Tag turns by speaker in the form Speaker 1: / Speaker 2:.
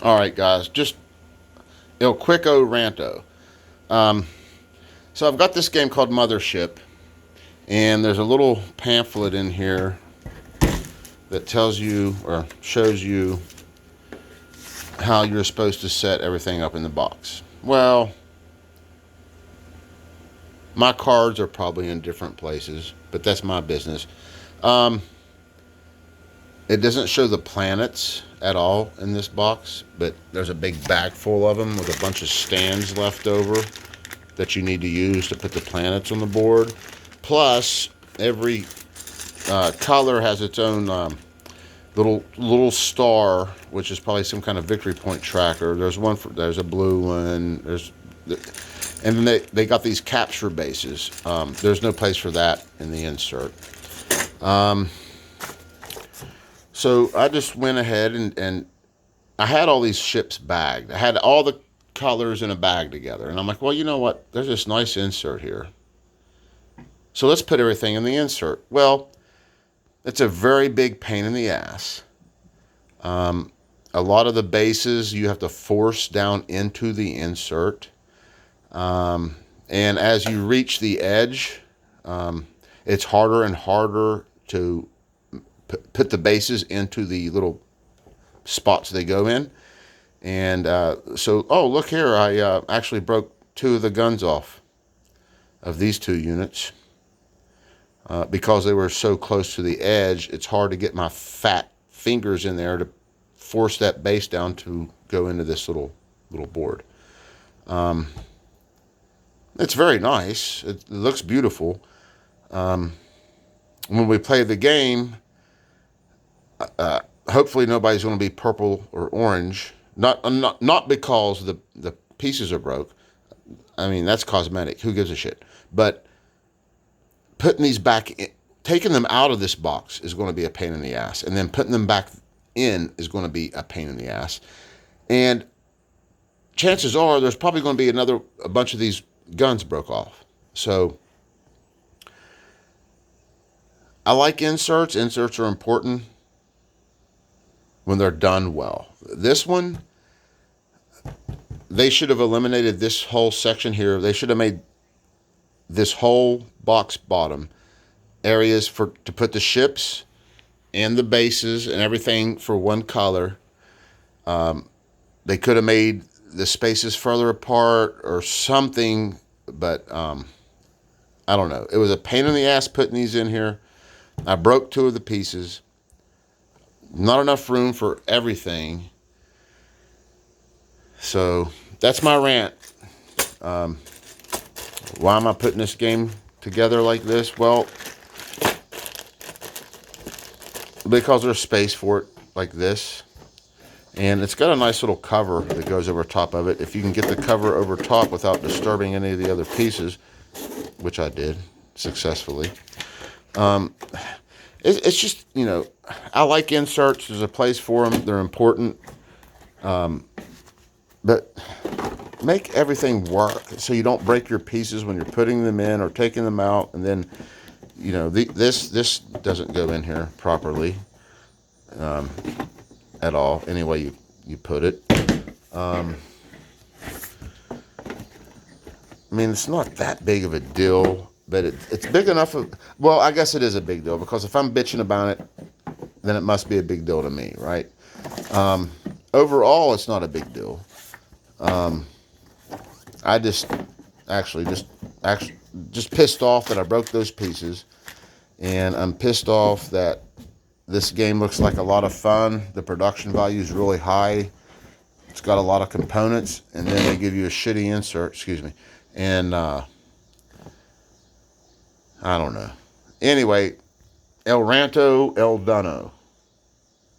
Speaker 1: All right, guys, just il quicko ranto. Um, so I've got this game called Mothership, and there's a little pamphlet in here that tells you or shows you how you're supposed to set everything up in the box. Well, my cards are probably in different places, but that's my business. Um, it doesn't show the planets at all in this box, but there's a big bag full of them with a bunch of stands left over that you need to use to put the planets on the board. Plus, every color has its own little star, which is probably some kind of victory point tracker. There's a blue one. And then they got these capture bases. There's no place for that in the insert. So I just went ahead and I had all these ships bagged. I had all the colors in a bag together. And I'm like, well, you know what? There's this nice insert here. So let's put everything in the insert. Well, it's a very big pain in the ass. A lot of the bases you have to force down into the insert. And as you reach the edge, it's harder and harder to put the bases into the little spots they go in. And oh, look here, I actually broke two of the guns off of these two units. Because they were so close to the edge, it's hard to get my fat fingers in there to force that base down to go into this little board. It's very nice. It looks beautiful. When we play the game, hopefully nobody's going to be purple or orange. Not because the pieces are broke. I mean, that's cosmetic. Who gives a shit? But putting these back in, taking them out of this box is going to be a pain in the ass. And then putting them back in is going to be a pain in the ass. And chances are there's probably going to be a bunch of these guns broke off. So I like inserts. Inserts are important when they're done well. This one, they should have eliminated this whole section here. They should have made this whole box bottom areas to put the ships and the bases and everything for one color. They could have made the spaces further apart or something, but I don't know. It was a pain in the ass putting these in here. I broke two of the pieces. Not enough room for everything. So that's my rant. Why am I putting this game together like this? Well, because there's space for it like this. And it's got a nice little cover that goes over top of it. If you can get the cover over top without disturbing any of the other pieces, which I did successfully. It's just, I like inserts. There's a place for them. They're important. But make everything work so you don't break your pieces when you're putting them in or taking them out. And then, this doesn't go in here properly at all. Any way you put it. I mean, it's not that big of a deal, but it's big enough. Well, I guess it is a big deal because if I'm bitching about it, then it must be a big deal to me, right? Overall, it's not a big deal. I just pissed off that I broke those pieces, and I'm pissed off that this game looks like a lot of fun. The production value is really high. It's got a lot of components, and then they give you a shitty insert. Excuse me, and I don't know. Anyway, El Ranto El Duno.